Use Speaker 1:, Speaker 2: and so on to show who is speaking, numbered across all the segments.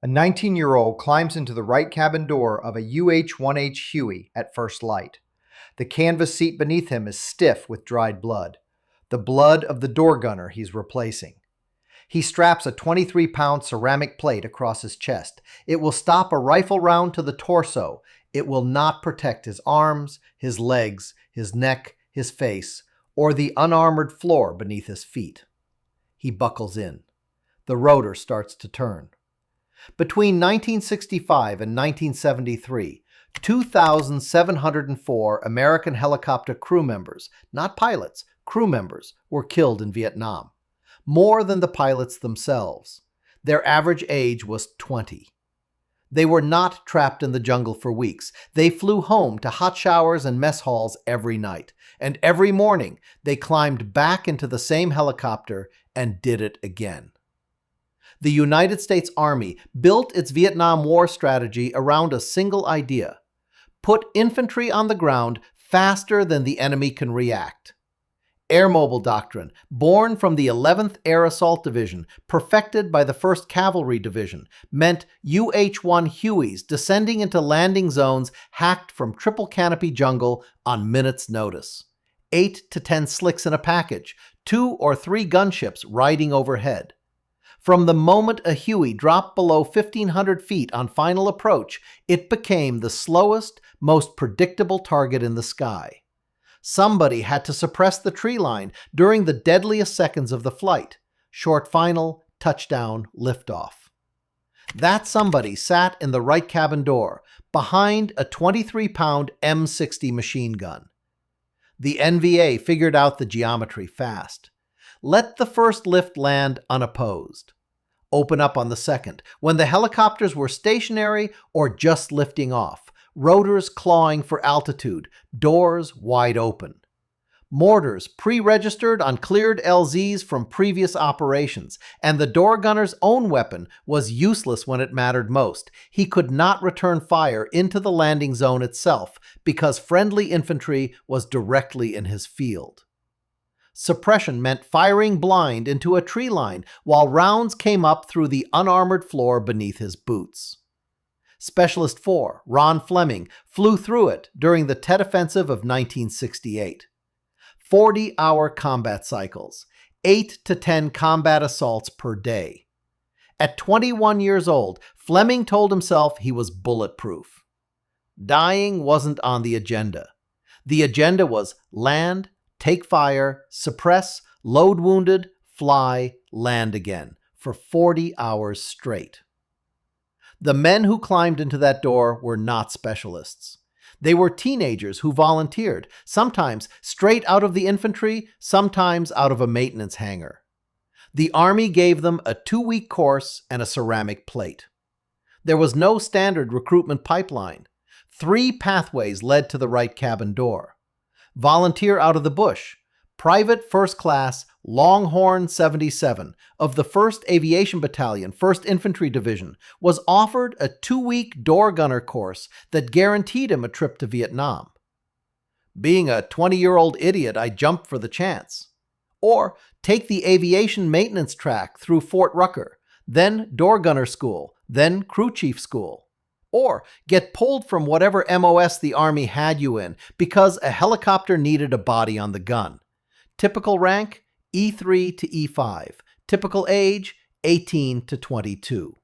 Speaker 1: A 19-year-old climbs into the right cabin door of a UH-1H Huey at first light. The canvas seat beneath him is stiff with dried blood, the blood of the door gunner he's replacing. He straps a 23-pound ceramic plate across his chest. It will stop a rifle round to the torso. It will not protect his arms, his legs, his neck, his face, or the unarmored floor beneath his feet. He buckles in. The rotor starts to turn. Between 1965 and 1973, 2,704 American helicopter crew members, not pilots, crew members, were killed in Vietnam. More than the pilots themselves. Their average age was 20. They were not trapped in the jungle for weeks. They flew home to hot showers and mess halls every night. And every morning, they climbed back into the same helicopter and did it again. The United States Army built its Vietnam War strategy around a single idea: put infantry on the ground faster than the enemy can react. Air mobile doctrine, born from the 11th Air Assault Division, perfected by the 1st Cavalry Division, meant UH-1 Hueys descending into landing zones hacked from triple canopy jungle on minutes' notice. 8 to 10 slicks in a package, 2 or 3 gunships riding overhead. From the moment a Huey dropped below 1,500 feet on final approach, it became the slowest, most predictable target in the sky. Somebody had to suppress the tree line during the deadliest seconds of the flight. Short final, touchdown, liftoff. That somebody sat in the right cabin door, behind a 23-pound M60 machine gun. The NVA figured out the geometry fast. Let the first lift land unopposed. Open up on the second, when the helicopters were stationary or just lifting off, rotors clawing for altitude, doors wide open. Mortars pre-registered on cleared LZs from previous operations, and the door gunner's own weapon was useless when it mattered most. He could not return fire into the landing zone itself because friendly infantry was directly in his field. Suppression meant firing blind into a tree line while rounds came up through the unarmored floor beneath his boots. Specialist 4, Ron Fleming, flew through it during the Tet Offensive of 1968. 40-hour combat cycles, 8 to 10 combat assaults per day. At 21 years old, Fleming told himself he was bulletproof. Dying wasn't on the agenda. The agenda was land, take fire, suppress, load wounded, fly, land again, for 40 hours straight. The men who climbed into that door were not specialists. They were teenagers who volunteered, sometimes straight out of the infantry, sometimes out of a maintenance hangar. The Army gave them a 2-week course and a ceramic plate. There was no standard recruitment pipeline. 3 pathways led to the right cabin door. Volunteer out of the bush. Private First Class Longhorn 77 of the 1st Aviation Battalion, 1st Infantry Division, was offered a 2-week door gunner course that guaranteed him a trip to Vietnam. Being a 20-year-old idiot, I jumped for the chance. Or take the aviation maintenance track through Fort Rucker, then door gunner school, then crew chief school. Or get pulled from whatever MOS the Army had you in because a helicopter needed a body on the gun. Typical rank, E3 to E5. Typical age, 18 to 22.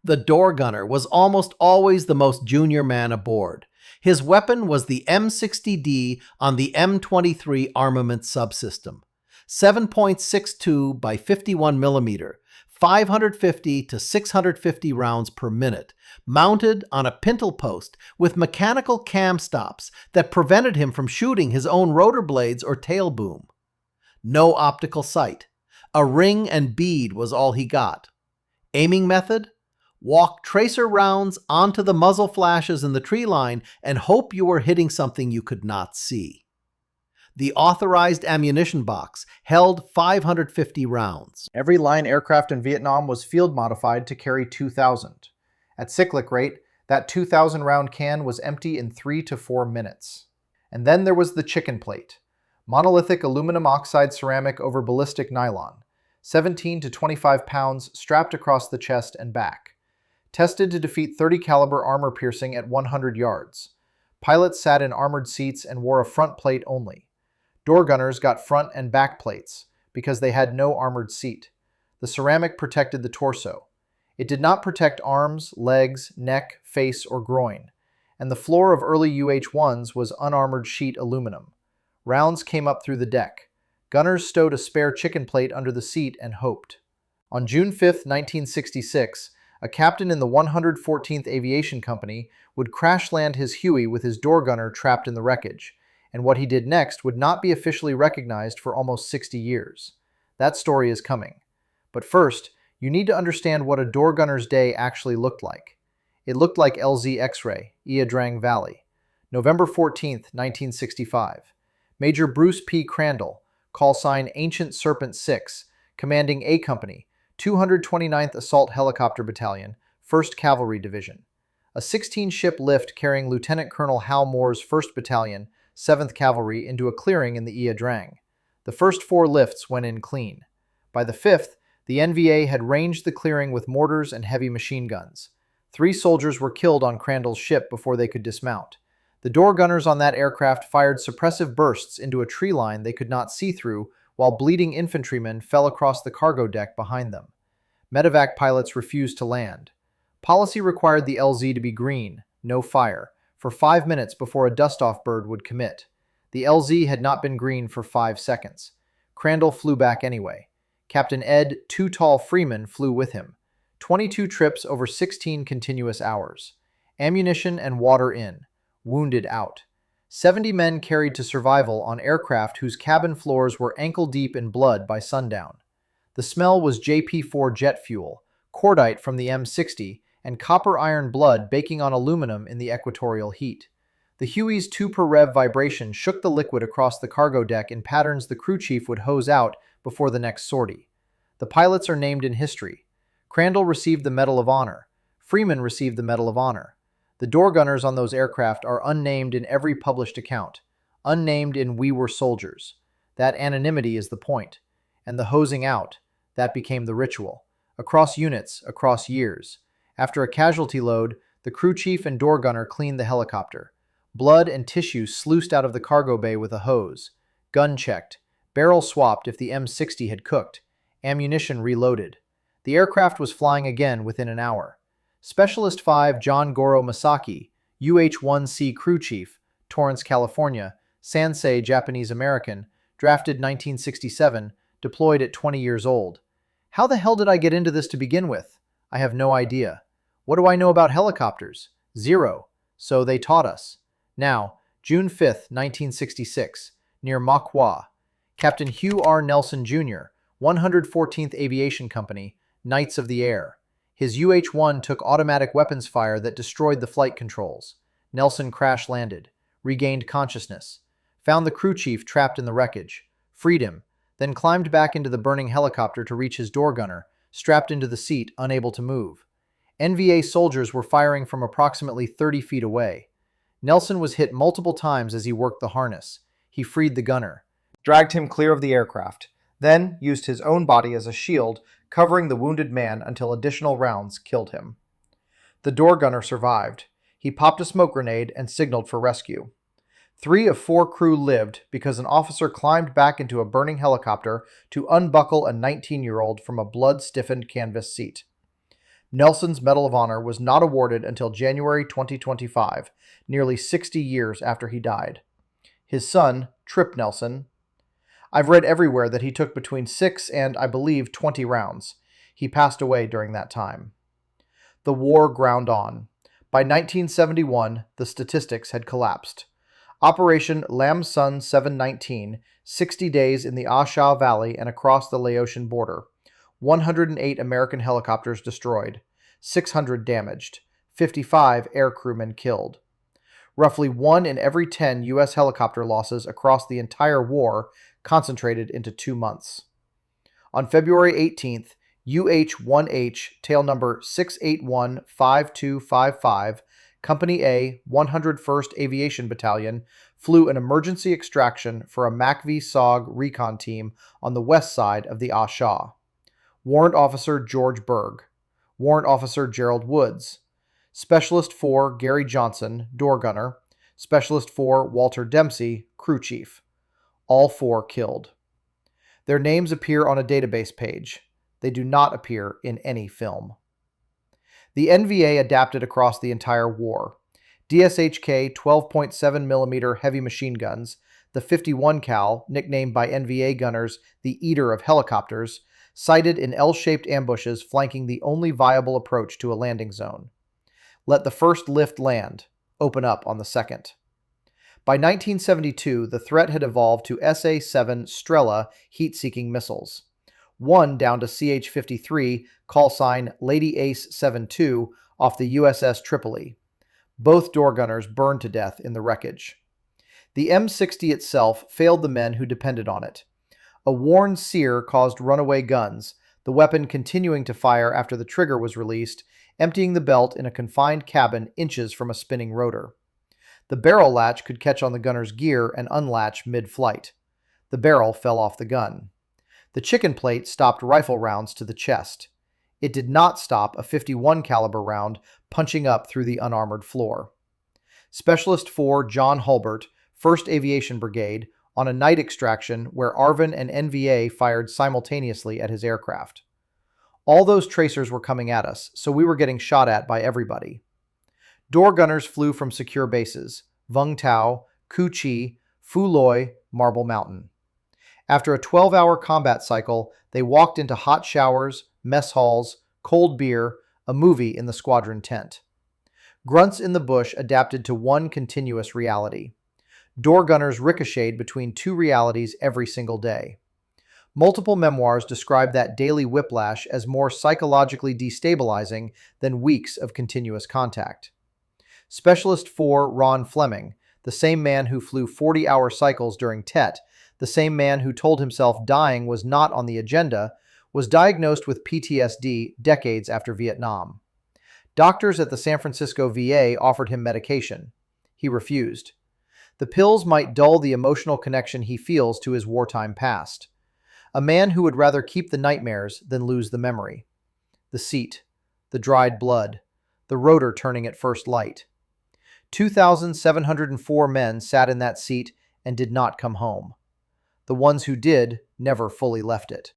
Speaker 1: The door gunner was almost always the most junior man aboard. His weapon was the M60D on the M23 armament subsystem. 7.62 by 51 millimeter. 550 to 650 rounds per minute, mounted on a pintle post with mechanical cam stops that prevented him from shooting his own rotor blades or tail boom. No optical sight. A ring and bead was all he got. Aiming method? Walk tracer rounds onto the muzzle flashes in the tree line and hope you were hitting something you could not see. The authorized ammunition box held 550 rounds.
Speaker 2: Every line aircraft in Vietnam was field modified to carry 2,000. At cyclic rate, that 2,000 round can was empty in 3 to 4 minutes. And then there was the chicken plate. Monolithic aluminum oxide ceramic over ballistic nylon. 17 to 25 pounds strapped across the chest and back. tested to defeat 30 caliber armor piercing at 100 yards. Pilots sat in armored seats and wore a front plate only. Door gunners got front and back plates because they had no armored seat. The ceramic protected the torso. It did not protect arms, legs, neck, face, or groin, and the floor of early UH-1s was unarmored sheet aluminum. Rounds came up through the deck. Gunners stowed a spare chicken plate under the seat and hoped. On June 5, 1966, a captain in the 114th Aviation Company would crash land his Huey with his door gunner trapped in the wreckage, and what he did next would not be officially recognized for almost 60 years. That story is coming. But first, you need to understand what a door gunner's day actually looked like. It looked like LZ X-ray, Ia Drang Valley. November 14, 1965. Major Bruce P. Crandall, call sign Ancient Serpent 6, commanding A Company, 229th Assault Helicopter Battalion, 1st Cavalry Division. A 16-ship lift carrying Lieutenant Colonel Hal Moore's 1st Battalion, 7th Cavalry into a clearing in the Ia Drang. The first 4 lifts went in clean. By the 5th, the NVA had ranged the clearing with mortars and heavy machine guns. 3 soldiers were killed on Crandall's ship before they could dismount. The door gunners on that aircraft fired suppressive bursts into a tree line they could not see through, while bleeding infantrymen fell across the cargo deck behind them. Medevac pilots refused to land. Policy required the LZ to be green, no fire, for 5 minutes before a dust-off bird would commit. The LZ had not been green for 5 seconds. Crandall flew back anyway. Captain Ed Too Tall Freeman flew with him. 22 trips over 16 continuous hours. Ammunition and water in. Wounded out. 70 men carried to survival on aircraft whose cabin floors were ankle-deep in blood by sundown. The smell was JP-4 jet fuel, cordite from the M60, and copper iron blood baking on aluminum in the equatorial heat. The Huey's 2 per rev vibration shook the liquid across the cargo deck in patterns the crew chief would hose out before the next sortie. The pilots are named in history. Crandall received the Medal of Honor. Freeman received the Medal of Honor. The door gunners on those aircraft are unnamed in every published account. Unnamed in We Were Soldiers. That anonymity is the point. And the hosing out, that became the ritual. Across units, across years. After a casualty load, the crew chief and door gunner cleaned the helicopter. Blood and tissue sluiced out of the cargo bay with a hose. Gun checked. Barrel swapped if the M60 had cooked. Ammunition reloaded. The aircraft was flying again within an hour. Specialist 5 John Goro Masaki, UH-1C crew chief, Torrance, California, Sansei Japanese-American, drafted 1967, deployed at 20 years old. How the hell did I get into this to begin with? I have no idea. What do I know about helicopters? Zero. So they taught us. Now, June 5, 1966, near Mauquois. Captain Hugh R. Nelson, Jr., 114th Aviation Company, Knights of the Air. His UH-1 took automatic weapons fire that destroyed the flight controls. Nelson crash-landed, regained consciousness, found the crew chief trapped in the wreckage, freed him, then climbed back into the burning helicopter to reach his door gunner, strapped into the seat, unable to move. NVA soldiers were firing from approximately 30 feet away. Nelson was hit multiple times as he worked the harness. He freed the gunner, dragged him clear of the aircraft, then used his own body as a shield, covering the wounded man until additional rounds killed him. The door gunner survived. He popped a smoke grenade and signaled for rescue. 3 of 4 crew lived because an officer climbed back into a burning helicopter to unbuckle a 19-year-old from a blood-stiffened canvas seat. Nelson's Medal of Honor was not awarded until January 2025, nearly 60 years after he died. His son, Trip Nelson. I've read everywhere that he took between 6 and, I believe, 20 rounds. He passed away during that time. The war ground on. By 1971, the statistics had collapsed. Operation Lam Sun 719, 60 days in the Ah Sha Valley and across the Laotian border. 108 American helicopters destroyed, 600 damaged, 55 air crewmen killed. Roughly 1 in every 10 U.S. helicopter losses across the entire war concentrated into 2 months. On February 18th, UH-1H, tail number 6815255, Company A, 101st Aviation Battalion, flew an emergency extraction for a MACV SOG recon team on the west side of the Ah Sha. Warrant Officer George Berg. Warrant Officer Gerald Woods. Specialist 4, Gary Johnson, door gunner. Specialist 4, Walter Dempsey, crew chief. All 4 killed. Their names appear on a database page. They do not appear in any film. The NVA adapted across the entire war. DSHK 12.7mm heavy machine guns, the 51 cal, nicknamed by NVA gunners the Eater of Helicopters, sighted in L-shaped ambushes flanking the only viable approach to a landing zone. Let the first lift land, open up on the second. By 1972, the threat had evolved to SA-7 Strela heat-seeking missiles. One down to CH-53, call sign Lady Ace 7-2, off the USS Tripoli. Both door gunners burned to death in the wreckage. The M60 itself failed the men who depended on it. A worn sear caused runaway guns, the weapon continuing to fire after the trigger was released, emptying the belt in a confined cabin inches from a spinning rotor. The barrel latch could catch on the gunner's gear and unlatch mid-flight. The barrel fell off the gun. The chicken plate stopped rifle rounds to the chest. It did not stop a 51 caliber round punching up through the unarmored floor. Specialist 4 John Hulbert, 1st Aviation Brigade, on a night extraction where ARVN and NVA fired simultaneously at his aircraft. All those tracers were coming at us, so we were getting shot at by everybody. Door gunners flew from secure bases, Vung Tau, Cu Chi, Phu Loi, Marble Mountain. After a 12-hour combat cycle, they walked into hot showers, mess halls, cold beer, a movie in the squadron tent. Grunts in the bush adapted to one continuous reality. Door gunners ricocheted between 2 realities every single day. Multiple memoirs describe that daily whiplash as more psychologically destabilizing than weeks of continuous contact. Specialist 4 Ron Fleming, the same man who flew 40-hour cycles during Tet, the same man who told himself dying was not on the agenda, was diagnosed with PTSD decades after Vietnam. Doctors at the San Francisco VA offered him medication. He refused. The pills might dull the emotional connection he feels to his wartime past. A man who would rather keep the nightmares than lose the memory. The seat, the dried blood, the rotor turning at first light. 2,704 men sat in that seat and did not come home. The ones who did never fully left it.